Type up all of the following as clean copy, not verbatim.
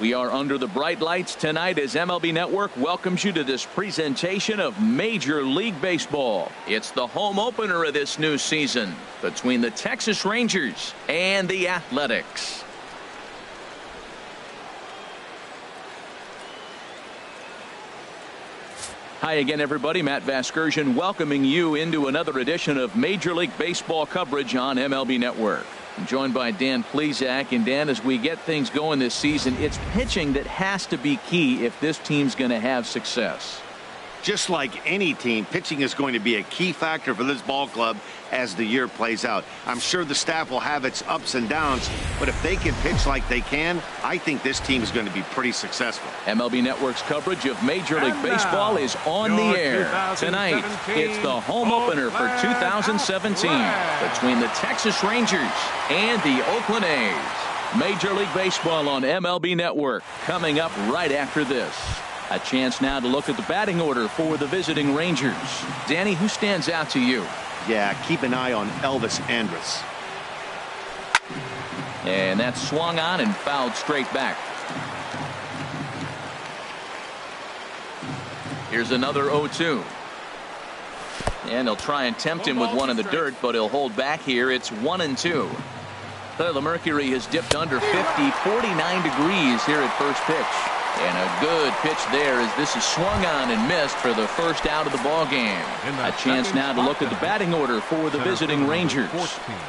We are under the bright lights tonight as MLB Network welcomes you to this presentation of Major League Baseball. It's the home opener of this new season between the Texas Rangers and the Athletics. Hi again, everybody. Matt Vasgersian welcoming you into another edition of Major League Baseball coverage on MLB Network. I'm joined by Dan Plesac. And Dan, as we get things going this season, it's pitching that has to be key if this team's going to have success. Just like any team, pitching is going to be a key factor for this ball club as the year plays out. I'm sure the staff will have its ups and downs, but if they can pitch like they can, I think this team is going to be pretty successful. MLB Network's coverage of Major League Baseball is on the air. Tonight, it's the home opener for 2017 between the Texas Rangers and the Oakland A's. Major League Baseball on MLB Network coming up right after this. A chance now to look at the batting order for the visiting Rangers. Danny, who stands out to you? Yeah, keep an eye on Elvis Andrus. And that's swung on and fouled straight back. Here's another 0-2. And they'll try and tempt him with one in the dirt, but he'll hold back here. It's 1-2. The mercury has dipped under 50, 49 degrees here at first pitch. And a good pitch there as this is swung on and missed for the first out of the ball game. A chance now to look at the batting order for the visiting Rangers.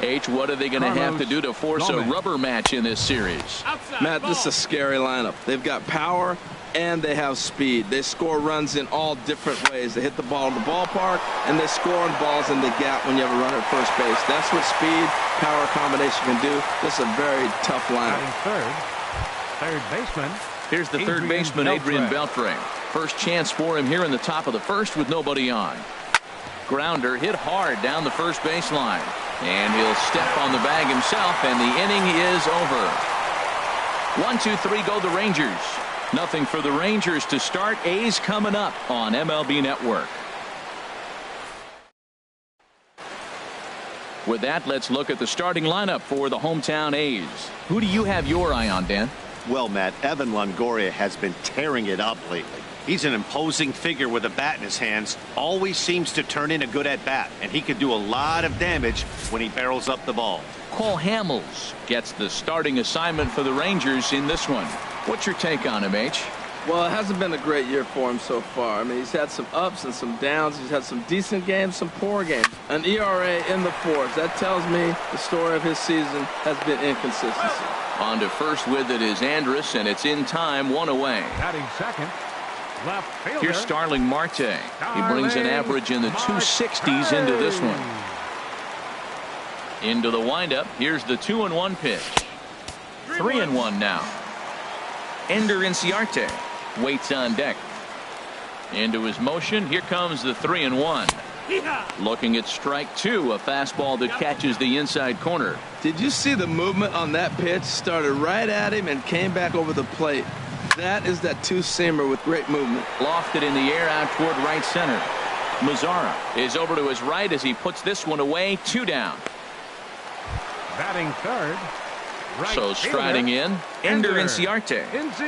H, what are they going to have to do to force a rubber match in this series? Matt, this is a scary lineup. They've got power and they have speed. They score runs in all different ways. They hit the ball in the ballpark and they score on balls in the gap when you have a runner at first base. That's what speed, power combination can do. This is a very tough lineup. Third baseman. Here's the third baseman, Adrian Beltre. First chance for him here in the top of the first with nobody on. Grounder hit hard down the first baseline. And he'll step on the bag himself, and the inning is over. 1-2-3 go the Rangers. Nothing for the Rangers to start. A's coming up on MLB Network. With that, let's look at the starting lineup for the hometown A's. Who do you have your eye on, Dan? Well, Matt, Evan Longoria has been tearing it up lately. He's an imposing figure with a bat in his hands, always seems to turn in a good at-bat, and he can do a lot of damage when he barrels up the ball. Cole Hamels gets the starting assignment for the Rangers in this one. What's your take on him, H? Well, it hasn't been a great year for him so far. I mean, he's had some ups and some downs. He's had some decent games, some poor games. An ERA in the fours. That tells me the story of his season has been inconsistency. On to first with it is Andrus, and it's in time, one away. Batting second, left fielder. Here's Starling Marte. He brings an average in the 260s into this one. Into the windup. Here's the 2-1 pitch. 3-1 now. Ender Inciarte waits on deck. Into his motion. Here comes the 3-1. Looking at strike two, a fastball that catches the inside corner. Did you see the movement on that pitch? Started right at him and came back over the plate. That is that two-seamer with great movement. Lofted in the air out toward right center. Mazara is over to his right as he puts this one away. 2 down. Batting third. Right so striding in, Ender Inciarte.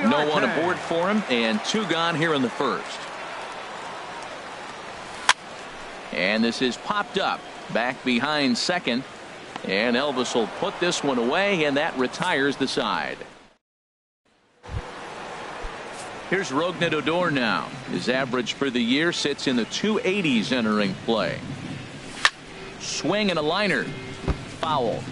No one aboard for him, and 2 gone here in the first. And this is popped up back behind second, and Elvis will put this one away, and that retires the side. Here's Rougned Odor now. His average for the year sits in the 280s entering play. Swing and a liner. Foul.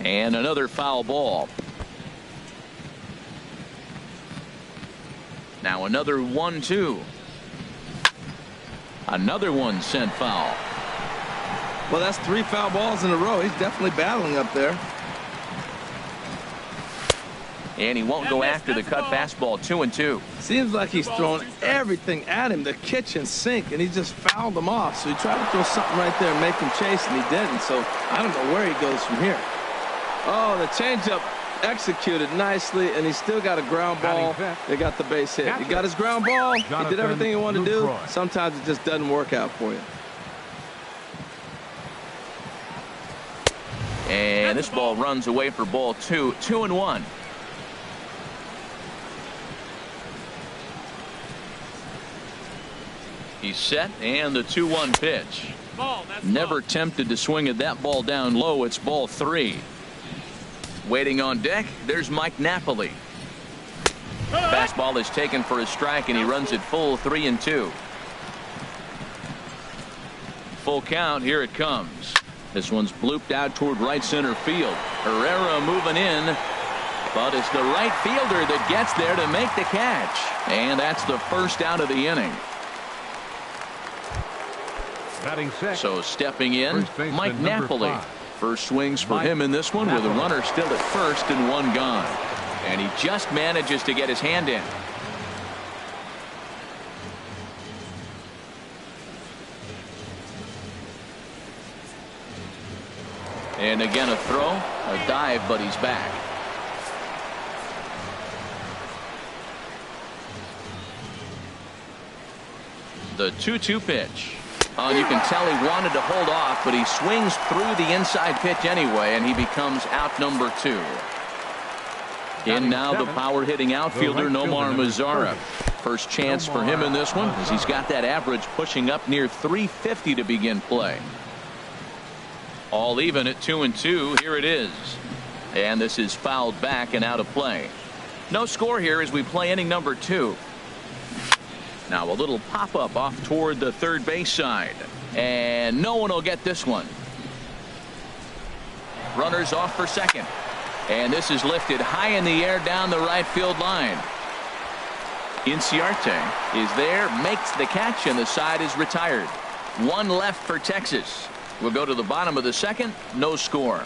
And another foul ball. Now another 1-2. Another one sent foul. Well, that's 3 foul balls in a row. He's definitely battling up there. And he won't go after the cut fastball. 2-2. Seems like he's throwing everything at him, the kitchen sink, and he just fouled them off. So he tried to throw something right there and make him chase, and he didn't. So I don't know where he goes from here. Oh, the changeup executed nicely, and he still got a ground ball. They got the base hit. He got his ground ball. He did everything he wanted to do. Sometimes it just doesn't work out for you. And this ball runs away for ball 2, 2-1. He's set, and the 2-1 pitch. Never tempted to swing at that ball down low. It's ball 3. Waiting on deck, there's Mike Napoli. Fastball is taken for a strike, and he runs it full 3-2. Full count. Here it comes. This one's blooped out toward right center field. Herrera moving in, but it's the right fielder that gets there to make the catch, and that's the first out of the inning. Batting six. So stepping in, Mike Napoli. First swings for him in this one with a runner still at first and one gone. And he just manages to get his hand in. And again a throw, a dive, but he's back. The 2-2 pitch. And you can tell he wanted to hold off, but he swings through the inside pitch anyway, and he becomes out number 2. In now the power hitting outfielder Nomar Mazara. First chance for him in this one, as he's got that average pushing up near 350 to begin play. All even at 2-2. Here it is. And this is fouled back and out of play. No score here as we play inning number 2. Now a little pop-up off toward the third base side. And no one will get this one. Runners off for second. And this is lifted high in the air down the right field line. Inciarte is there, makes the catch, and the side is retired. One left for Texas. We'll go to the bottom of the second. No score.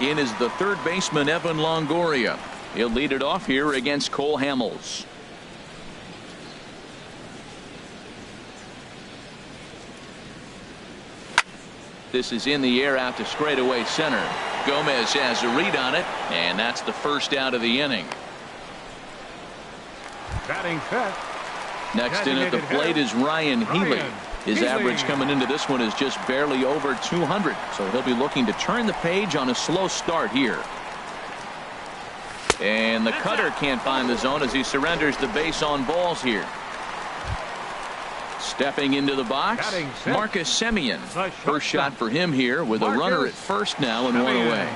In is the third baseman Evan Longoria. He'll lead it off here against Cole Hamels. This is in the air out to straightaway center. Gomez has a read on it, and that's the first out of the inning. Batting fifth. Next in at the plate is Ryan Healy. His average coming into this one is just barely over 200, so he'll be looking to turn the page on a slow start here. And the cutter can't find the zone as he surrenders the base on balls here. Stepping into the box, Marcus Semien. First shot for him here with a runner at first now and one away.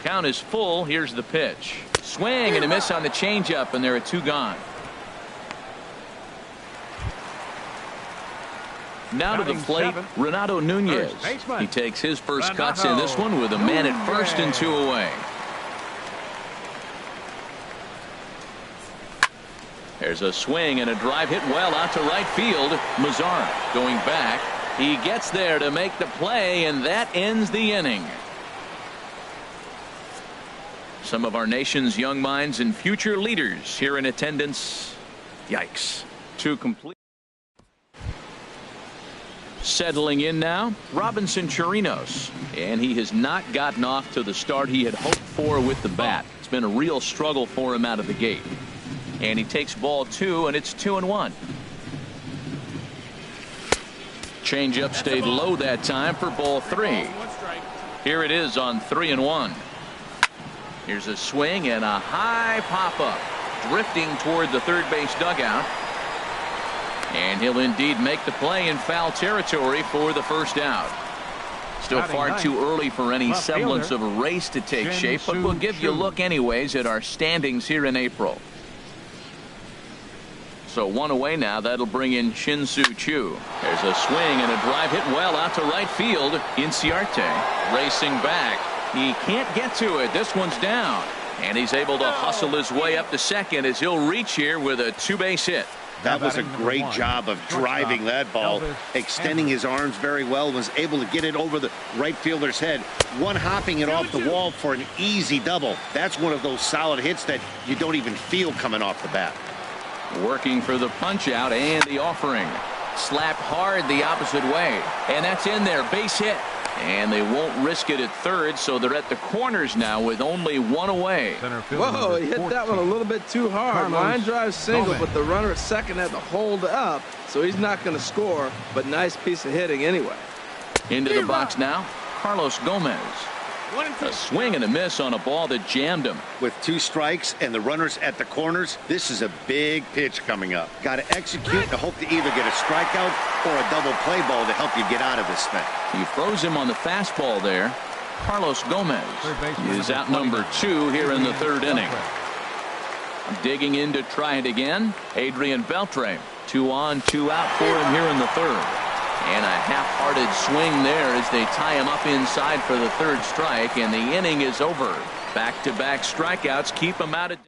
Count is full. Here's the pitch. Swing and a miss on the changeup, and there are 2 gone. Now to the plate, Renato Nunez. He takes his first cuts in this one with a man at first and 2 away. There's a swing and a drive hit well out to right field. Mazara going back. He gets there to make the play, and that ends the inning. Some of our nation's young minds and future leaders here in attendance. Yikes. 2 complete. Settling in now, Robinson Chirinos, and he has not gotten off to the start he had hoped for with the bat. It's been a real struggle for him out of the gate. And he takes ball 2, and it's 2-1. Changeup stayed low that time for ball 3. Here it is on 3-1. Here's a swing and a high pop-up, drifting toward the third base dugout. And he'll indeed make the play in foul territory for the first out. Still far too early for any semblance of a race to take shape, but we'll give you a look anyways at our standings here in April. So 1 away now. That'll bring in Shin-Soo Choo. There's a swing and a drive hit well out to right field. Inciarte racing back. He can't get to it. This one's down. And he's able to hustle his way up to second as he'll reach here with a 2-base hit. That was a great job of driving that ball, extending his arms very well, was able to get it over the right fielder's head, one-hopping it off the wall for an easy double. That's one of those solid hits that you don't even feel coming off the bat. Working for the punch out and the offering. Slapped hard the opposite way. And that's in there. Base hit. And they won't risk it at third, so they're at the corners now with only one away. Whoa, he hit that one a little bit too hard. Line drive single, but the runner at second had to hold up, so he's not going to score, but nice piece of hitting anyway. Into the box now, Carlos Gomez. A swing and a miss on a ball that jammed him. With 2 strikes and the runners at the corners, this is a big pitch coming up. Got to execute to hope to either get a strikeout or a double play ball to help you get out of this thing. He throws him on the fastball there. Carlos Gomez is out number 2 here in the third inning. Digging in to try it again, Adrian Beltre. 2 on, 2 out for him here in the third. And a half-hearted swing there as they tie him up inside for the third strike, and the inning is over. Back-to-back strikeouts keep him out of.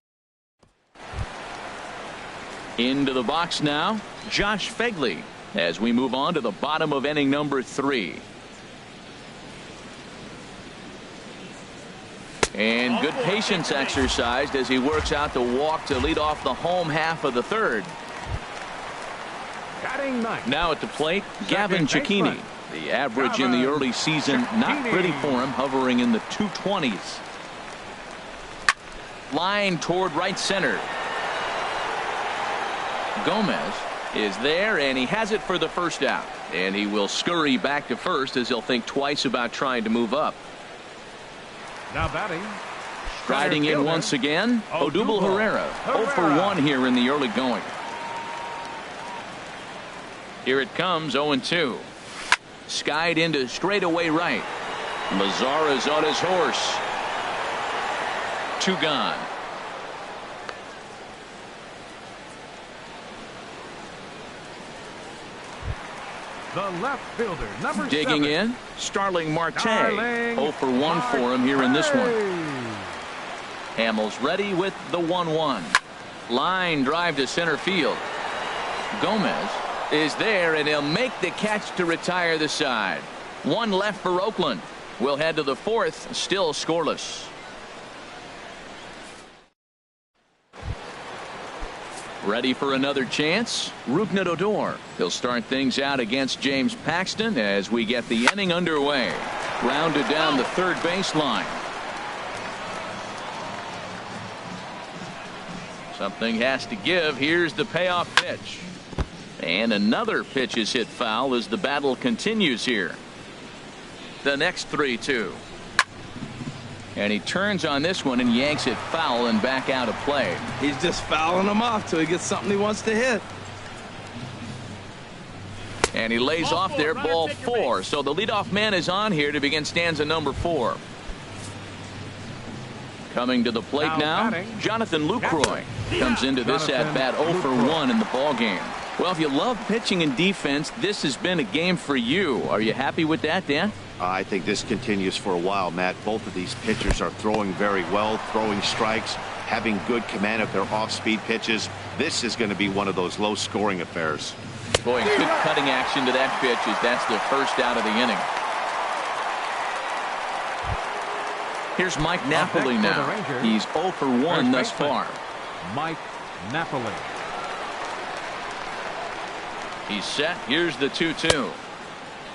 Into the box now, Josh Phegley, as we move on to the bottom of inning number 3. And good patience exercised as he works out the walk to lead off the home half of the third. Now at the plate, Gavin Cecchini. The average in the early season, not pretty for him, hovering in the 220s. Line toward right center. Gomez is there, and he has it for the first out. And he will scurry back to first as he'll think twice about trying to move up. Now batting. Striding in once again, Odubel Herrera. 0 for 1 here in the early going. Here it comes, 0-2. Skied into straightaway right. Mazara's on his horse. 2 gone. The left fielder, number Digging 7. in, Starling Marte. Starling 0 for 1 for him here in this one. Hamels ready with the 1-1. Line drive to center field. Gomez is there, and he'll make the catch to retire the side. 1 left for Oakland. We'll head to the 4th, still scoreless. Ready for another chance? Rougned Odor. He'll start things out against James Paxton as we get the inning underway. Grounded down the third baseline. Something has to give. Here's the payoff pitch. And another pitch is hit foul as the battle continues here. The next 3-2. And he turns on this one and yanks it foul and back out of play. He's just fouling him off till he gets something he wants to hit. And he lays off there, ball 4. So the leadoff man is on here to begin stanza number 4. Coming to the plate now, Jonathan Lucroy comes into this at-bat 0 for 1 in the ball game. Well, if you love pitching and defense, this has been a game for you. Are you happy with that, Dan? I think this continues for a while, Matt. Both of these pitchers are throwing very well, throwing strikes, having good command of their off-speed pitches. This is going to be one of those low-scoring affairs. Boy, good cutting action to that pitch as that's the first out of the inning. Here's Mike Napoli now. He's 0 for 1 thus far. Mike Napoli. He's set. Here's the 2-2.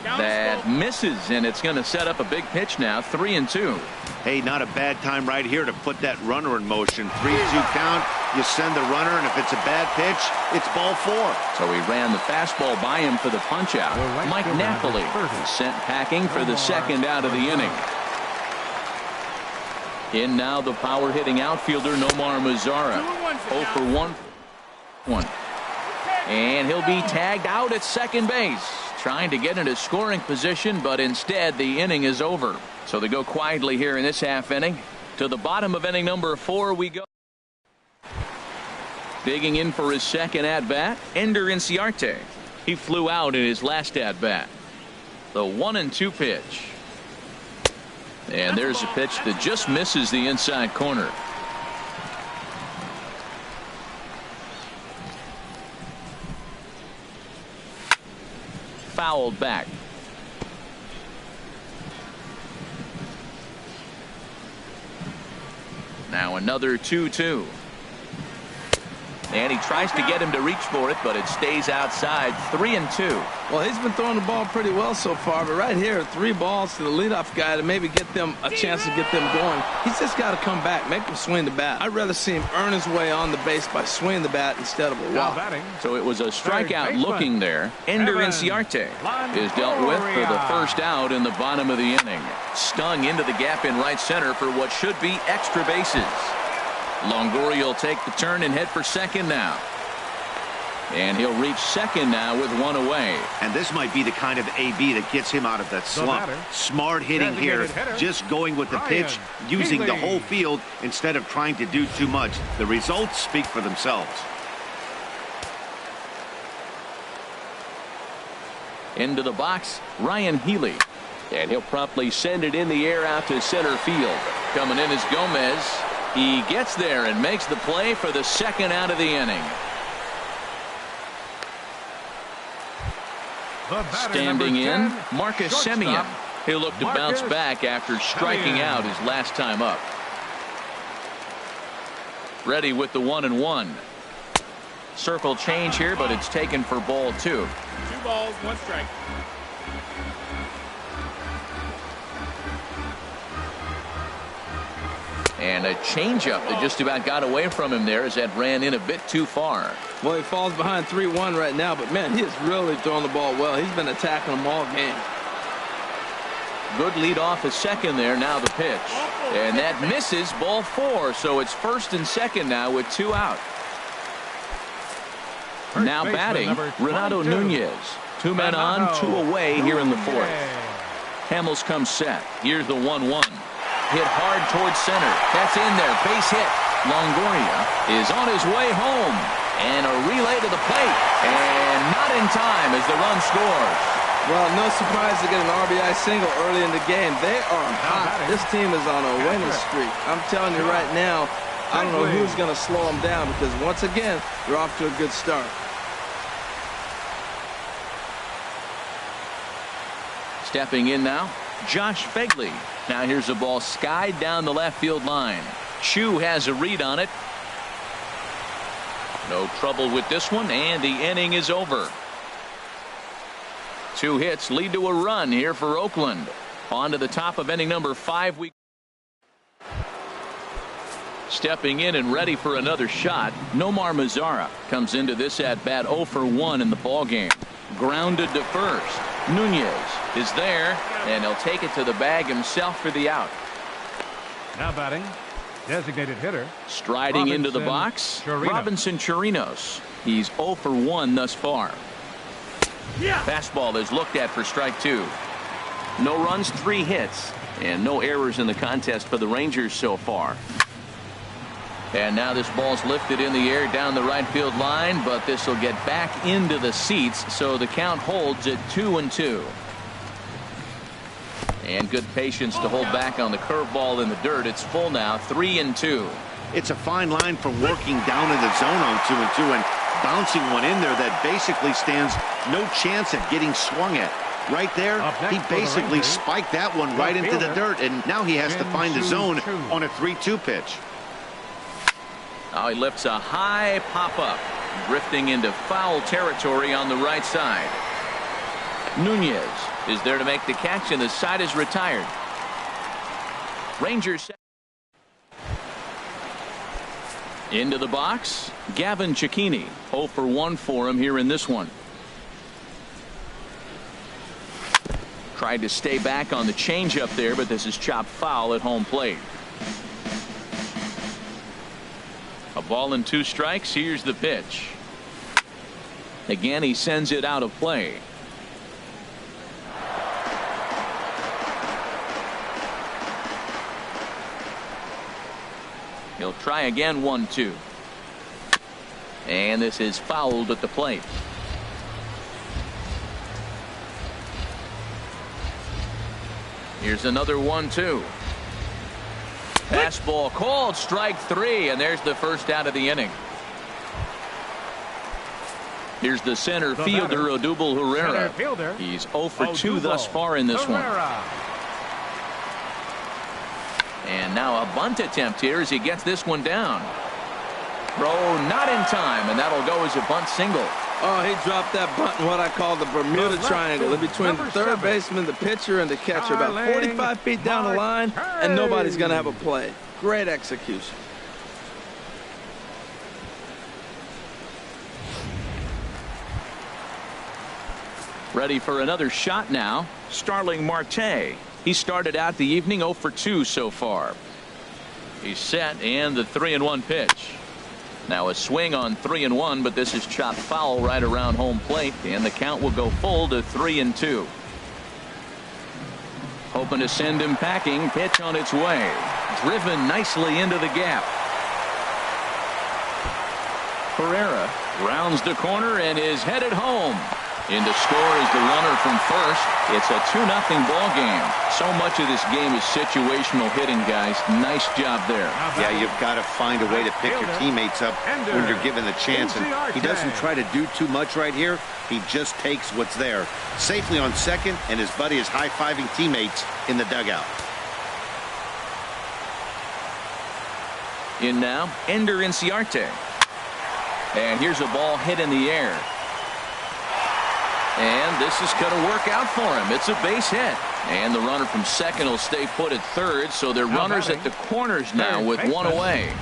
That misses, and it's going to set up a big pitch now. 3-2. Hey, not a bad time right here to put that runner in motion. 3-2 count. You send the runner, and if it's a bad pitch, it's ball 4. So he ran the fastball by him for the punch out. Mike Napoli is sent packing for the second out of the inning. In now the power hitting outfielder Nomar Mazara. 0 for 1. And he'll be tagged out at second base, trying to get into scoring position, but instead the inning is over. So they go quietly here in this half inning. To the bottom of inning number 4 we go. Digging in for his second at-bat, Ender Inciarte. He flew out in his last at-bat. The 1-2 pitch. And there's a pitch that just misses the inside corner. Fouled back. Now another 2-2. And he tries to get him to reach for it, but it stays outside. 3-2. Well, he's been throwing the ball pretty well so far, but right here, 3 balls to the leadoff guy to maybe get them a chance to get them going. He's just got to come back, make him swing the bat. I'd rather see him earn his way on the base by swinging the bat instead of a Now walk. batting. So it was a strikeout looking there. Ender Evan Inciarte is dealt with for the Longoria. first out in the bottom of the inning. Stung into the gap in right center for what should be extra bases. Longoria will take the turn and head for second now. And he'll reach second now with 1 away. And this might be the kind of AB that gets him out of that slump. batter, Smart hitting here, designated hitter, just going with the Ryan pitch, using the Healy. whole field instead of trying to do too much. The results speak for themselves. Into the box, Ryan Healy. And he'll promptly send it in the air out to center field. Coming in is Gomez. He gets there and makes the play for the second out of the inning. The batter, Standing number in, 10, Marcus shortstop, Semien. He'll look to bounce Marcus back after striking Semien. out his last time up. Ready with the 1-1. Circle change here, but it's taken for ball 2. 2 balls, 1 strike. And a changeup that just about got away from him there as that ran in a bit too far. Well, he falls behind 3-1 right now, but man, he is really throwing the ball well. He's been attacking them all game. Good lead off at second there. Now the pitch. And that misses, ball 4. So it's first and second now with 2 out. First Now baseman, batting, number Renato 22. Nunez. 2 men on, Renato 2 away here in the 4th. Nunez. Hamels comes set. Here's the 1-1. Hit hard towards center. That's in there. Base hit. Longoria is on his way home. And a relay to the plate. And not in time as the run scores. Well, no surprise to get an RBI single early in the game. They are hot. This team is on a winning streak. I'm telling you right now, I don't know who's going to slow them down because once again, they're off to a good start. Stepping in now, Josh Begley. Now here's a ball skied down the left field line. Chu has a read on it. No trouble with this one, and the inning is over. 2 hits lead to a run here for Oakland. On to the top of inning number 5. Stepping in and ready for another shot, Nomar Mazara comes into this at bat 0 for 1 in the ballgame. Grounded to first. Nunez is there, and he'll take it to the bag himself for the out. Now batting, designated hitter. Striding into the box, Chirinos. Robinson Chirinos. He's 0 for 1 thus far. Fastball is looked at for strike 2. No runs, 3 hits, and no errors in the contest for the Rangers so far. And now this ball's lifted in the air down the right field line, but this will get back into the seats, so the count holds at 2-2. And good patience to hold back on the curveball in the dirt. It's full now, 3-2. It's a fine line from working down in the zone on 2-2 and bouncing one in there that basically stands no chance at getting swung at. Right there, Up next he for the basically Rangers, spiked that one right into the fielder, dirt, and now he has to find the Jin-Soo zone Choo. on a 3-2 pitch. Now he lifts a high pop-up, drifting into foul territory on the right side. Nunez is there to make the catch, and the side is retired. Rangers into the box, Gavin Cecchini. 0 for 1 for him here in this one. Tried to stay back on the changeup there, but this is chopped foul at home plate. A ball and 2 strikes. Here's the pitch. Again, he sends it out of play. He'll try again, 1-2. And this is fouled at the plate. Here's another 1-2. Fastball called, strike 3, and there's the first out of the inning. Here's the center fielder, Odubel Herrera. Center fielder, He's 0 for 2 Odubel thus far in this one. Herrera. And now a bunt attempt here as he gets this one down. Throw not in time, and that'll go as a bunt single. Oh, he dropped that bunt in what I call the Bermuda Triangle in between the third baseman, the pitcher, and the catcher. About 45 feet down the line, and nobody's going to have a play. Great execution. Ready for another shot now. Starling Marte. He started out the evening 0 for 2 so far. He's set, and the 3-1 pitch. Now a swing on 3-1, but this is chopped foul right around home plate, and the count will go full to 3-2. Hoping to send him packing. Pitch on its way. Driven nicely into the gap. Pereira rounds the corner and is headed home. In to score is the runner from first. It's a 2-0 ball game. So much of this game is situational hitting, guys. Nice job there. Yeah, you've got to find a way to pick your teammates up when you're given the chance. And he doesn't try to do too much right here. He just takes what's there. Safely on second, and his buddy is high-fiving teammates in the dugout. In now, Ender Inciarte. And here's a ball hit in the air. And this is going to work out for him. It's a base hit. And the runner from second will stay put at third, so they're runners at the corners now with one away.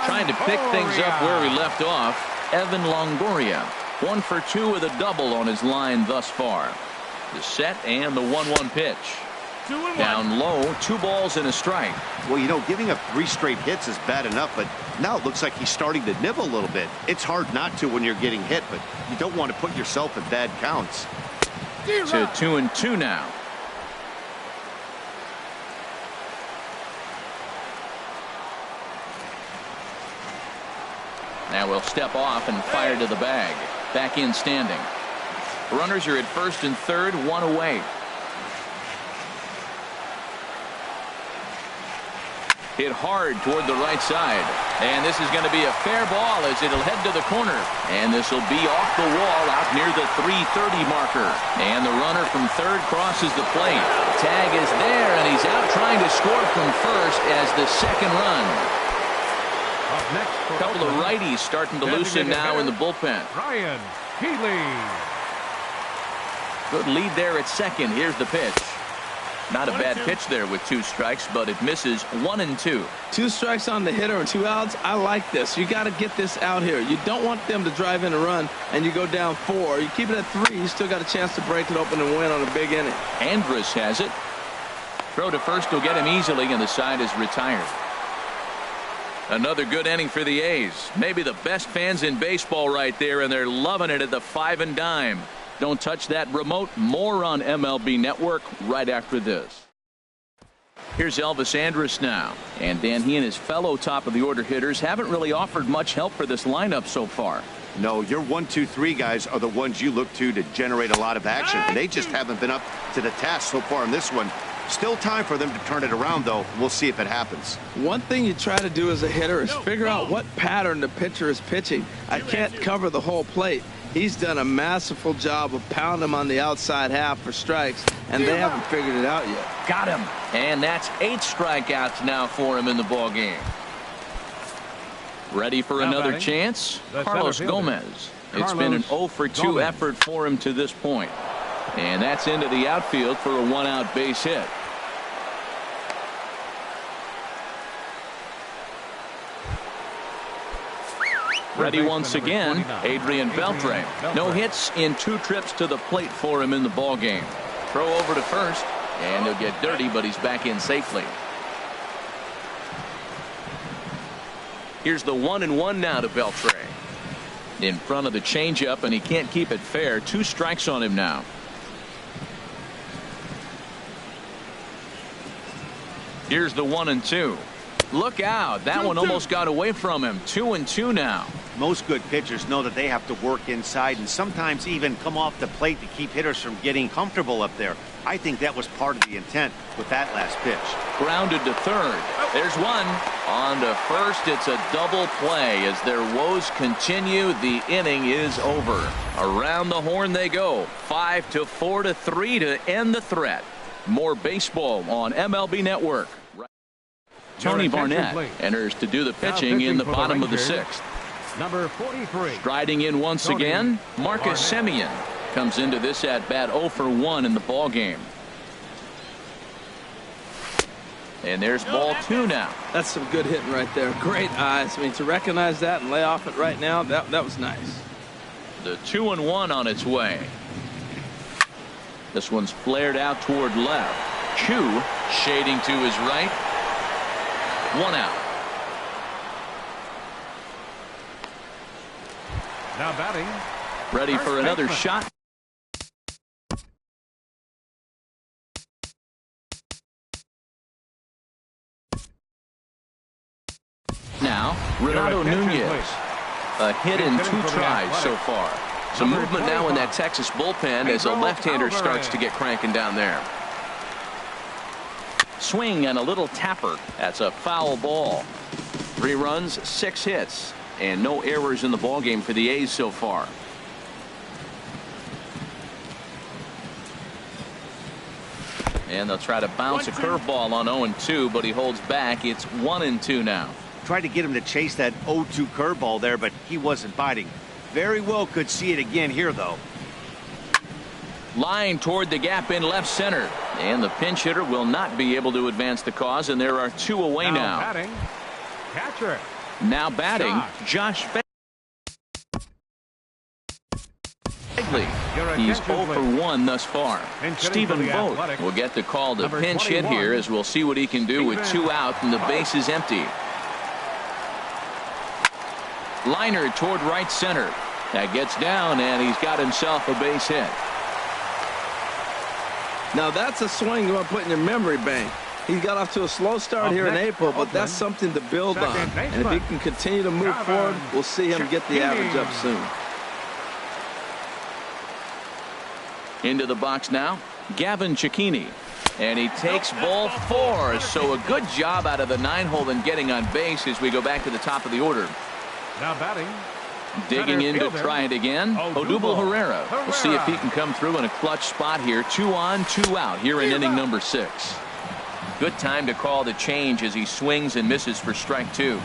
Trying to pick things up where we left off. Evan Longoria. 1 for 2 with a double on his line thus far. The set and the 1-1 pitch. Down low, 2 balls and a strike. Well, you know, giving up 3 straight hits is bad enough, but now it looks like he's starting to nibble a little bit. It's hard not to when you're getting hit, but you don't want to put yourself in bad counts. To 2-2 now. Now we'll step off and fire to the bag. Back in standing. Runners are at first and third, 1 away. Hit hard toward the right side. And this is going to be a fair ball as it'll head to the corner. And this will be off the wall out near the 330 marker. And the runner from third crosses the plate. Tag is there, and he's out trying to score from first as the second run. A couple of righties starting to loosen now in the bullpen. Ryan Healy. Good lead there at second. Here's the pitch. Not a bad pitch there with 2 strikes, but it misses 1-2. 2 strikes on the hitter and 2 outs. I like this. You got to get this out here. You don't want them to drive in a run and you go down 4. You keep it at 3. You still got a chance to break it open and win on a big inning. Andrus has it. Throw to first will get him easily, and the side is retired. Another good inning for the A's. Maybe the best fans in baseball right there, and they're loving it at the 5 and dime. Don't touch that remote. More on MLB Network right after this. Here's Elvis Andrus now. And Dan, he and his fellow top-of-the-order hitters haven't really offered much help for this lineup so far. No, your 1, 2, 3 guys are the ones you look to generate a lot of action. And they just haven't been up to the task so far in this one. Still time for them to turn it around, though. We'll see if it happens. One thing you try to do as a hitter is figure out what pattern the pitcher is pitching. I can't cover the whole plate. He's done a masterful job of pounding him on the outside half for strikes, and they haven't figured it out yet. Got him. And that's 8 strikeouts now for him in the ball game. Ready for another chance? Carlos Gomez. It's been an 0 for 2 effort for him to this point. And that's into the outfield for a 1-out base hit. Ready once again, Adrian Beltre. No hits in 2 trips to the plate for him in the ball game. Throw over to first, and he'll get dirty, but he's back in safely. Here's the 1-1 now to Beltre. In front of the changeup, and he can't keep it fair. 2 strikes on him now. Here's the 1-2. Look out. That one almost got away from him. 2-2 now. Most good pitchers know that they have to work inside and sometimes even come off the plate to keep hitters from getting comfortable up there. I think that was part of the intent with that last pitch. Grounded to third. There's one. On to first. It's a double play. As their woes continue, the inning is over. Around the horn they go. 5-4-3 to end the threat. More baseball on MLB Network. Tony attention, Barnett please. enters to do the Now pitching in the for the bottom of the Rangers, sixth. Number 43. Striding in once Tony again, Marcus Barnett. Semien comes into this at bat 0 for 1 in the ball game. And there's ball 2 now. That's some good hitting right there. Great eyes. I mean, to recognize that and lay off it right now, that was nice. The 2-1 on its way. This one's flared out toward left. Chu shading to his right. 1 out. Now batting. Ready for another shot. Now, Renato Nunez. A hit in 2 tries so far. Some movement now in that Texas bullpen as a left-hander starts to get cranking down there. Swing and a little tapper. That's a foul ball. 3 runs, 6 hits, and no errors in the ballgame for the A's so far. And they'll try to bounce a curveball on 0-2, but he holds back. It's 1-2 now. Tried to get him to chase that 0-2 curveball there, but he wasn't biting. Very well could see it again here, though. Line toward the gap in left center. And the pinch hitter will not be able to advance the cause, and there are 2 away now. Batting. Catcher. Now batting, Josh Begley. He's 0 for 1 thus far. Stephen Vogt will get the call to pinch hit here, as we'll see what he can do with 2 out and the base is empty. Liner toward right center. That gets down, and he's got himself a base hit. Now that's a swing you want to put in your memory bank. He got off to a slow start here in April, but that's something to build on. And if he can continue to move forward, we'll see him get the average up soon. Into the box now, Gavin Cecchini. And he takes ball 4. So a good job out of the 9-hole in getting on base as we go back to the top of the order. Now batting. Digging in to try it again, Odubel Herrera. We'll see if he can come through in a clutch spot here. 2 on, 2 out here in inning number 6. Good time to call the change as he swings and misses for strike 2.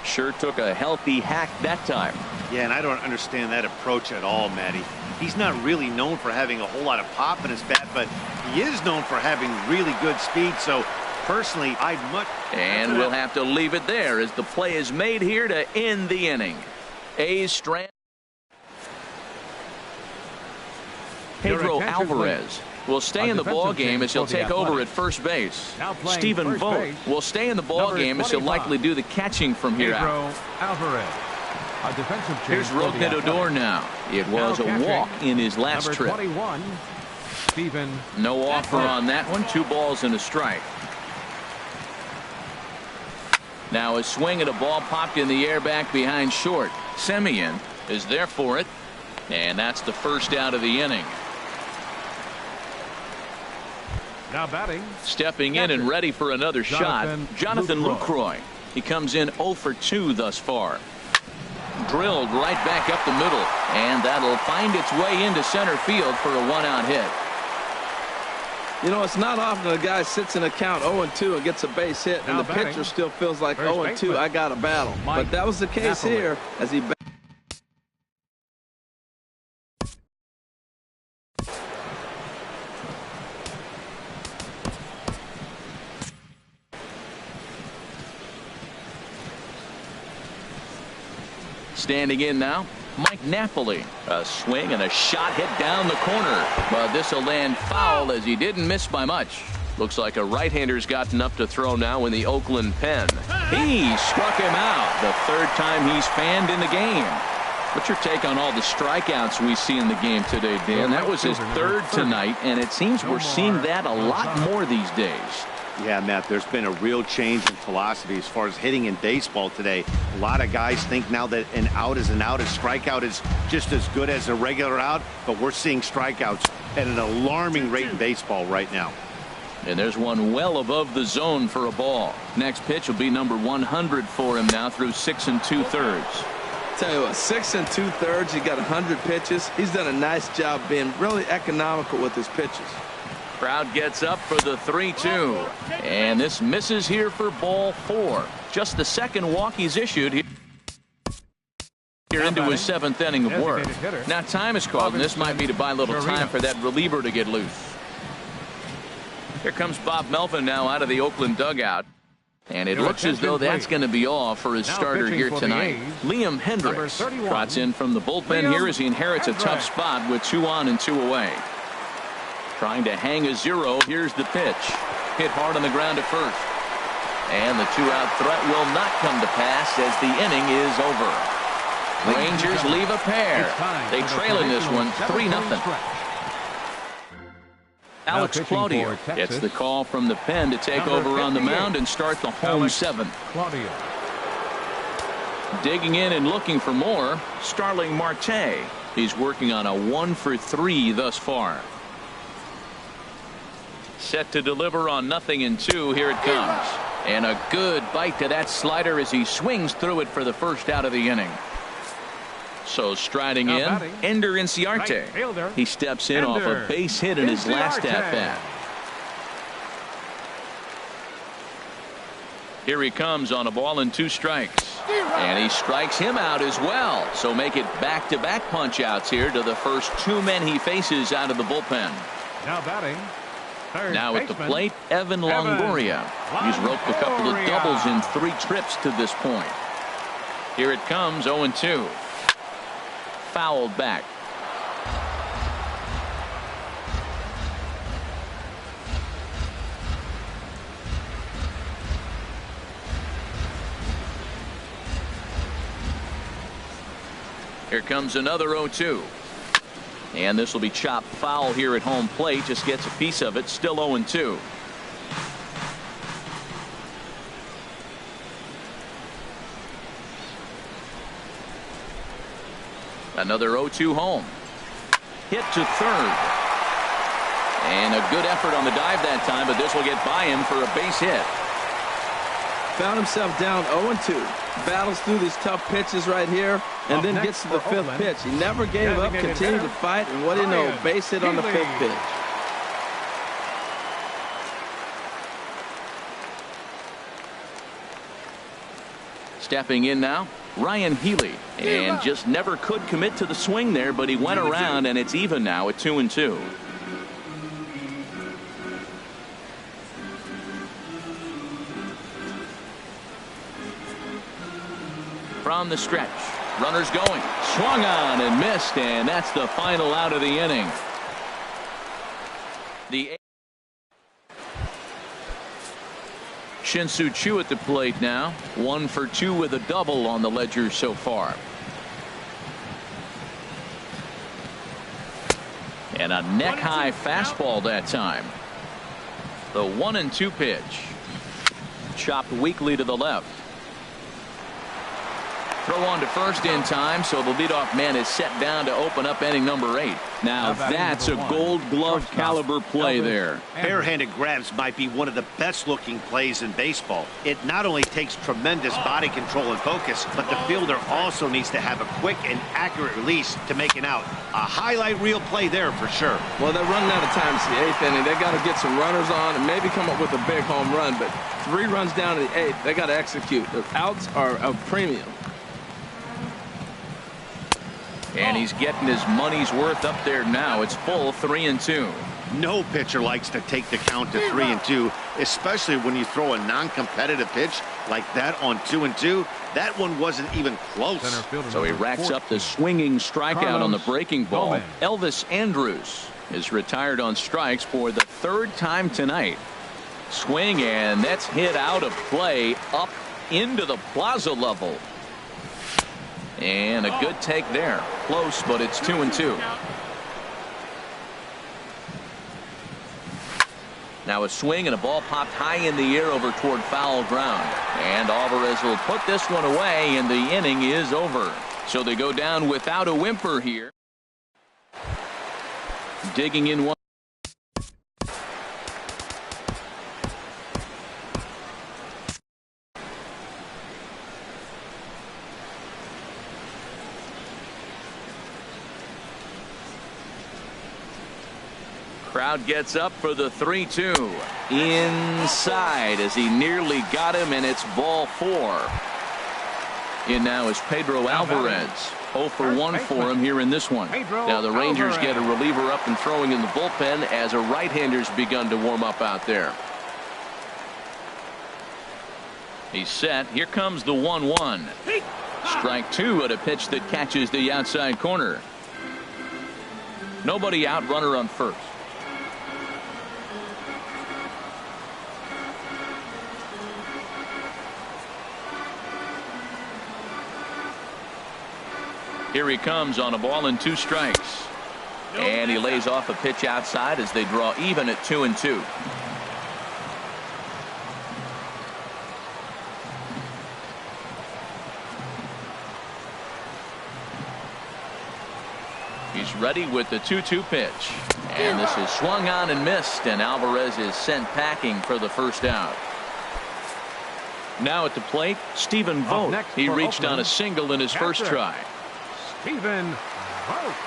Sure took a healthy hack that time. Yeah, and I don't understand that approach at all, Matty. He's not really known for having a whole lot of pop in his bat, but he is known for having really good speed. So personally, I'd much. And we'll have to leave it there as the play is made here to end the inning. A's strand. Pedro Alvarez will stay in the ball game as he'll take over at first base. Stephen Vogt will stay in the ball game as he'll likely do the catching from here out. Alvarez. A defensive change. Here's Rougned Odor now. It was a walk in his last trip. 21, Stephen. No offer on that one. 2 balls and a strike. Now a swing at a ball popped in the air back behind short. Semien is there for it, and that's the first out of the inning. Now batting. Stepping in and ready for another shot, Jonathan Lucroy. He comes in 0 for 2 thus far. Drilled right back up the middle, and that'll find its way into center field for a 1-out hit. You know, it's not often a guy sits in a count 0-2 and gets a base hit, and the pitcher still feels like 0-2, I got a battle. But that was the case here as he. Standing in now, Mike Napoli. A swing and a shot hit down the corner. But this will land foul as he didn't miss by much. Looks like a right-hander's gotten up to throw now in the Oakland pen. He struck him out. The 3rd time he's fanned in the game. What's your take on all the strikeouts we see in the game today, Dan? That was his 3rd tonight, and it seems we're seeing that a lot more these days. Yeah, Matt, there's been a real change in philosophy as far as hitting in baseball today. A lot of guys think now that an out is an out. A strikeout is just as good as a regular out, but we're seeing strikeouts at an alarming rate in baseball right now. And there's one well above the zone for a ball. Next pitch will be number 100 for him now through 6 2/3. Tell you what, 6 2/3. He got 100 pitches. He's done a nice job being really economical with his pitches. Crowd gets up for the 3-2. And this misses here for ball 4. Just the second walk he's issued here into his 7th inning of work. Now time is called, and this might be to buy a little time for that reliever to get loose. Here comes Bob Melvin now out of the Oakland dugout. And it looks as though that's going to be all for his starter here tonight. Liam Hendriks trots in from the bullpen here as he inherits a tough spot with 2 on and 2 away. Trying to hang a 0. Here's the pitch. Hit hard on the ground at first. And the 2-out threat will not come to pass as the inning is over. Rangers leave a pair. They trail in this one 3-0. Alex Claudio gets the call from the pen to take over on the mound and start the home 7th. Digging in and looking for more, Starling Marte. He's working on a 1-for-3 thus far. Set to deliver on 0-2. Here it comes. And a good bite to that slider as he swings through it for the first out of the inning. So striding in, Ender Inciarte. He steps in off a base hit in his last at-bat. Here he comes on a ball and 2 strikes. And he strikes him out as well. So make it back-to-back punch-outs here to the first 2 men he faces out of the bullpen. Now batting. Now at the plate, Evan Longoria. He's roped a couple of doubles in 3 trips to this point. Here it comes, 0-2. Fouled back. Here comes another 0-2. And this will be chopped foul here at home plate. Just gets a piece of it. Still 0-2. Another 0-2 home. Hit to third. And a good effort on the dive that time, but this will get by him for a base hit. Found himself down 0-2. Battles through these tough pitches right here, and then gets to the 5th pitch. He never gave up, continued to fight, and what do you know, base hit on the 5th pitch. Stepping in now, Ryan Healy, and just never could commit to the swing there, but he went around, and it's even now at 2-2. From the stretch, runners going, swung on and missed, and that's the final out of the inning. The Shin-Soo Choo at the plate now, 1 for 2 with a double on the ledger so far. And a neck-high fastball that time. The 1-2 pitch. Chopped weakly to the left. Throw on to first in time, so the leadoff man is set down to open up inning number 8. Now that's a Gold Glove caliber play there. Barehanded grabs might be one of the best looking plays in baseball. It not only takes tremendous body control and focus, but the fielder also needs to have a quick and accurate release to make an out. A highlight reel play there for sure. Well, they're running out of time. It's the 8th inning. They got to get some runners on and maybe come up with a big home run, but 3 runs down to the 8th. They got to execute. The outs are a premium. And he's getting his money's worth up there now. It's full 3-2. No pitcher likes to take the count to 3-2, especially when you throw a non-competitive pitch like that on 2-2. That one wasn't even close. So he racks up the swinging strikeout on the breaking ball. Elvis Andrus is retired on strikes for the 3rd time tonight. Swing, and that's hit out of play up into the plaza level. And a good take there. Close, but it's 2-2. Now a swing and a ball popped high in the air over toward foul ground. And Alvarez will put this one away, and the inning is over. So they go down without a whimper here. Digging in one. Crowd gets up for the 3-2. Inside as he nearly got him, and it's ball 4. In now is Pedro Alvarez. 0 for 1 for him here in this one. Now the Rangers get a reliever up and throwing in the bullpen as a right-hander's begun to warm up out there. He's set. Here comes the 1-1. Strike 2 at a pitch that catches the outside corner. Nobody out, runner on first. Here he comes on a ball and 2 strikes. And he lays off a pitch outside as they draw even at 2-2. He's ready with the 2-2 pitch. And this is swung on and missed, and Alvarez is sent packing for the first out. Now at the plate, Stephen Vogt. He reached on a single in his first try. Stephen Vogt.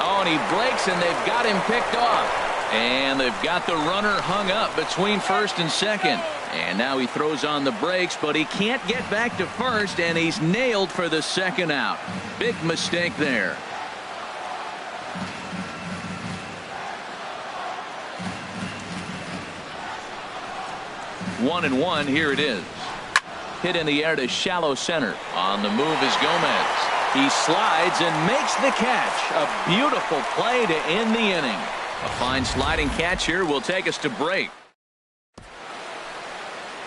Oh, and he breaks, and they've got him picked off. And they've got the runner hung up between first and second. And now he throws on the brakes, but he can't get back to first, and he's nailed for the second out. Big mistake there. 1-1. Here it is. Hit in the air to shallow center. On the move is Gomez. He slides and makes the catch. A beautiful play to end the inning. A fine sliding catch here will take us to break.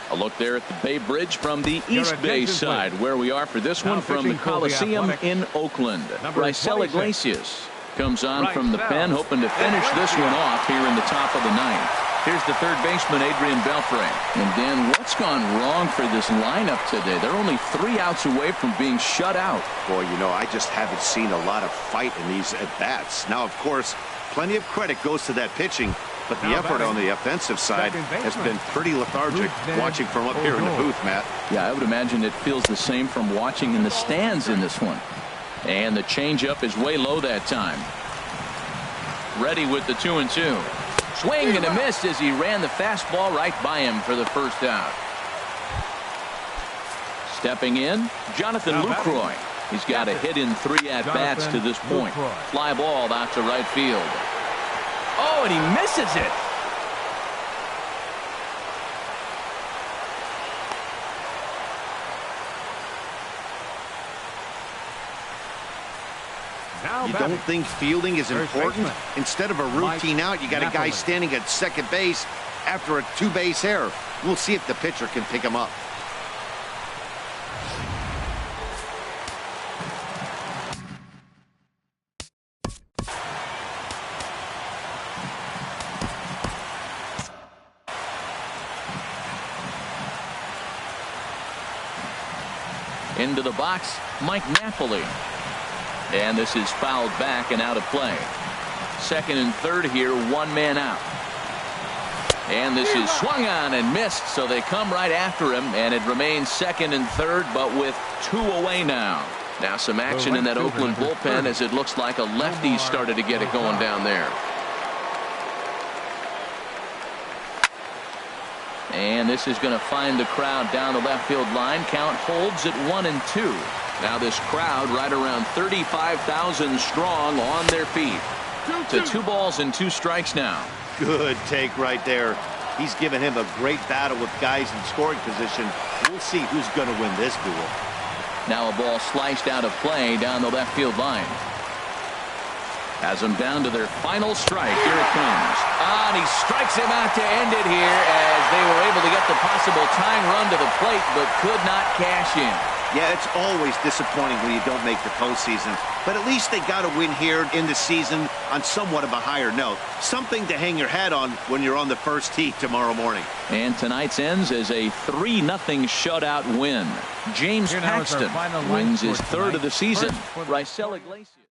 A look there at the Bay Bridge from the East Bay side, where we are for this one from the Coliseum in Oakland. Raisel Iglesias comes on from the pen, hoping to finish this one off here in the top of the ninth. Here's the third baseman, Adrian Beltre. And Dan, what's gone wrong for this lineup today? They're only 3 outs away from being shut out. Boy, you know, I just haven't seen a lot of fight in these at-bats. Now, of course, plenty of credit goes to that pitching, but the effort on the offensive side has been pretty lethargic watching from up here in the booth, Matt. Yeah, I would imagine it feels the same from watching in the stands in this one. And the changeup is way low that time. Ready with the 2-2. Swing and a miss as he ran the fastball right by him for the first out. Stepping in, Jonathan Lucroy. He's got a hit in 3 at-bats to this point. Fly ball out to right field. Oh, and he misses it. You don't think fielding is important? Instead of a routine out, you got a guy standing at second base after a 2-base error. We'll see if the pitcher can pick him up. Into the box, Mike Napoli. And this is fouled back and out of play. Second and third here, 1 man out. And this is swung on and missed, so they come right after him, and it remains second and third, but with 2 away now. Now some action in that Oakland bullpen as it looks like a lefty started to get it going down there. And this is going to find the crowd down the left field line. Count holds at 1-2. Now this crowd right around 35,000 strong on their feet. To 2 balls and 2 strikes now. Good take right there. He's given him a great battle with guys in scoring position. We'll see who's going to win this duel. Now a ball sliced out of play down the left field line. Has them down to their final strike. Here it comes. And he strikes him out to end it here as they were able to get the possible tying run to the plate but could not cash in. Yeah, it's always disappointing when you don't make the postseason, but at least they got a win here in the season on somewhat of a higher note. Something to hang your hat on when you're on the first tee tomorrow morning. And tonight's ends as a 3-0 shutout win. James Paxton wins his 3rd of the season. Raisel Iglesias.